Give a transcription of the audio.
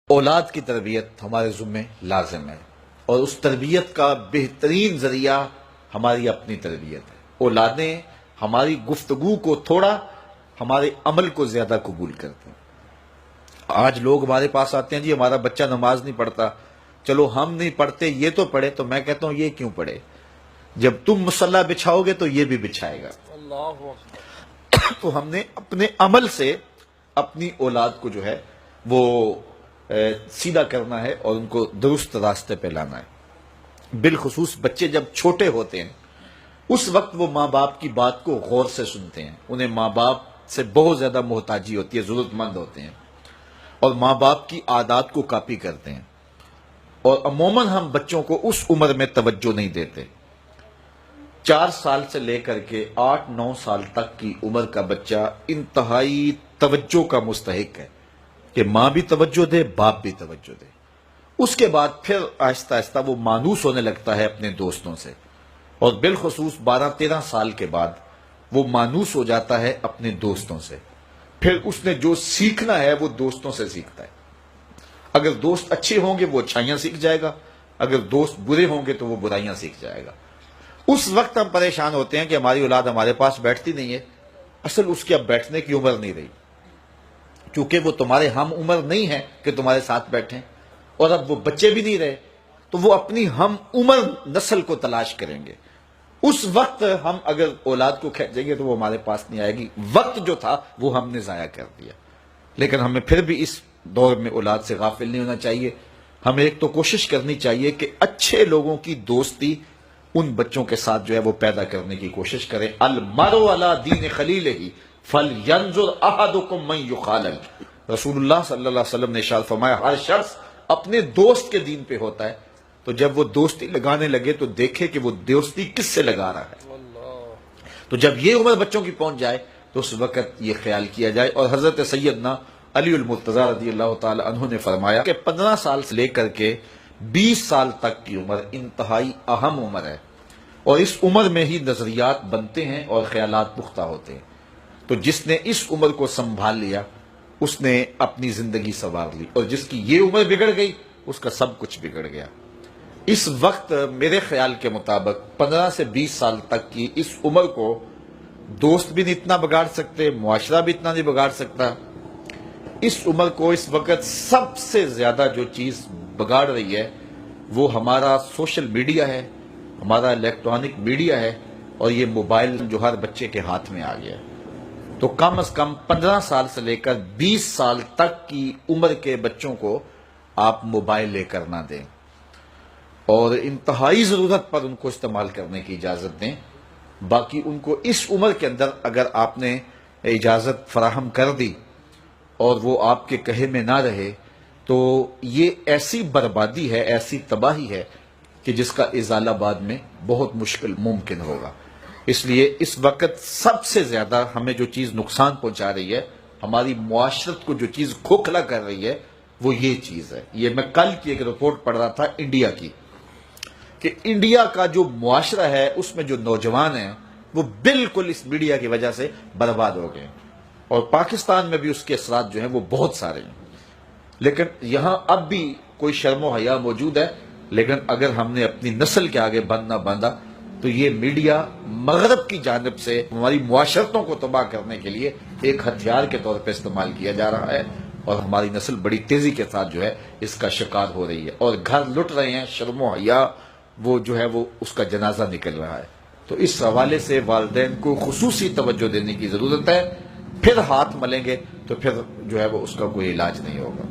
اولاد کی تربیت ہمارے ذمہ لازم ہے، اور اس تربیت کا بہترین ذریعہ ہماری اپنی تربیت ہے۔ اولادیں ہماری گفتگو کو تھوڑا، ہمارے عمل کو زیادہ قبول کرتے ہیں۔ آج لوگ ہمارے پاس آتے ہیں، جی ہمارا بچہ نماز نہیں پڑھتا، چلو ہم نہیں پڑھتے یہ تو پڑھے، تو میں کہتا ہوں یہ کیوں پڑھے؟ جب تم مصلی بچھاؤ گے تو یہ بھی بچھائے گا۔ تو ہم نے اپنے عمل سے اپنی اولاد کو جو ہے وہ سیدھا کرنا ہے اور ان کو درست راستے پہ لانا ہے۔ بالخصوص بچے جب چھوٹے ہوتے ہیں اس وقت وہ ماں باپ کی بات کو غور سے سنتے ہیں، انہیں ماں باپ سے بہت زیادہ محتاجی ہوتی ہے، ضرورت مند ہوتے ہیں، اور ماں باپ کی عادات کو کاپی کرتے ہیں۔ اور عموماً ہم بچوں کو اس عمر میں توجہ نہیں دیتے۔ 4 سال سے لے کر کے 8-9 سال تک کی عمر کا بچہ انتہائی توجہ کا مستحق ہے کہ ماں بھی توجہ دے، باپ بھی توجہ دے۔ اس کے بعد پھر آہستہ آہستہ وہ مانوس ہونے لگتا ہے اپنے دوستوں سے، اور بالخصوص 12-13 سال کے بعد وہ مانوس ہو جاتا ہے اپنے دوستوں سے۔ پھر اس نے جو سیکھنا ہے وہ دوستوں سے سیکھتا ہے۔ اگر دوست اچھے ہوں گے وہ اچھائیاں سیکھ جائے گا، اگر دوست برے ہوں گے تو وہ برائیاں سیکھ جائے گا۔ اس وقت ہم پریشان ہوتے ہیں کہ ہماری اولاد ہمارے پاس بیٹھتی نہیں ہے۔ اصل اس کی اب بیٹھنے کی عمر نہیں رہی، کیونکہ وہ تمہارے ہم عمر نہیں ہے کہ تمہارے ساتھ بیٹھیں، اور اب وہ بچے بھی نہیں رہے، تو وہ اپنی ہم عمر نسل کو تلاش کریں گے۔ اس وقت ہم اگر اولاد کو کھینچیں گے تو وہ ہمارے پاس نہیں آئے گی۔ وقت جو تھا وہ ہم نے ضائع کر دیا۔ لیکن ہمیں پھر بھی اس دور میں اولاد سے غافل نہیں ہونا چاہیے۔ ہمیں ایک تو کوشش کرنی چاہیے کہ اچھے لوگوں کی دوستی ان بچوں کے ساتھ جو ہے وہ پیدا کرنے کی کوشش کریں۔ المرء علی دین خلیلہ فلینظر احدکم من یخالل، رسول اللہ صلی اللہ علیہ وسلم نے ارشاد فرمایا ہر شخص اپنے دوست کے دین پہ ہوتا ہے، تو جب وہ دوستی لگانے لگے تو دیکھے کہ وہ دوستی کس سے لگا رہا ہے۔ تو جب یہ عمر بچوں کی پہنچ جائے تو اس وقت یہ خیال کیا جائے۔ اور حضرت سیدنا علی المرتضیٰ رضی اللہ تعالی عنہ نے فرمایا کہ 15 سال سے لے کر کے 20 سال تک کی عمر انتہائی اہم عمر ہے، اور اس عمر میں ہی نظریات بنتے ہیں اور خیالات پختہ ہوتے ہیں۔ تو جس نے اس عمر کو سنبھال لیا اس نے اپنی زندگی سنوار لی، اور جس کی یہ عمر بگڑ گئی اس کا سب کچھ بگڑ گیا۔ اس وقت میرے خیال کے مطابق 15 سے 20 سال تک کی اس عمر کو دوست بھی نہیں اتنا بگاڑ سکتے، معاشرہ بھی اتنا نہیں بگاڑ سکتا۔ اس عمر کو اس وقت سب سے زیادہ جو چیز بگاڑ رہی ہے وہ ہمارا سوشل میڈیا ہے، ہمارا الیکٹرانک میڈیا ہے، اور یہ موبائل جو ہر بچے کے ہاتھ میں آ گیا ہے۔ تو کم از کم 15 سال سے لے کر 20 سال تک کی عمر کے بچوں کو آپ موبائل لے کر نہ دیں، اور انتہائی ضرورت پر ان کو استعمال کرنے کی اجازت دیں۔ باقی ان کو اس عمر کے اندر اگر آپ نے اجازت فراہم کر دی اور وہ آپ کے کہے میں نہ رہے تو یہ ایسی بربادی ہے، ایسی تباہی ہے کہ جس کا ازالہ بعد میں بہت مشکل ممکن ہوگا۔ اس لیے اس وقت سب سے زیادہ ہمیں جو چیز نقصان پہنچا رہی ہے، ہماری معاشرت کو جو چیز کھوکھلا کر رہی ہے وہ یہ چیز ہے۔ یہ میں کل کی ایک رپورٹ پڑھ رہا تھا انڈیا کی، کہ انڈیا کا جو معاشرہ ہے اس میں جو نوجوان ہیں وہ بالکل اس میڈیا کی وجہ سے برباد ہو گئے، اور پاکستان میں بھی اس کے اثرات جو ہیں وہ بہت سارے ہیں۔ لیکن یہاں اب بھی کوئی شرم و حیا موجود ہے، لیکن اگر ہم نے اپنی نسل کے آگے بند نہ باندھا تو یہ میڈیا مغرب کی جانب سے ہماری معاشرتوں کو تباہ کرنے کے لیے ایک ہتھیار کے طور پہ استعمال کیا جا رہا ہے، اور ہماری نسل بڑی تیزی کے ساتھ جو ہے اس کا شکار ہو رہی ہے، اور گھر لٹ رہے ہیں، شرم و حیا وہ جو ہے وہ اس کا جنازہ نکل رہا ہے۔ تو اس حوالے سے والدین کو خصوصی توجہ دینے کی ضرورت ہے۔ پھر ہاتھ ملیں گے تو پھر جو ہے وہ اس کا کوئی علاج نہیں ہوگا۔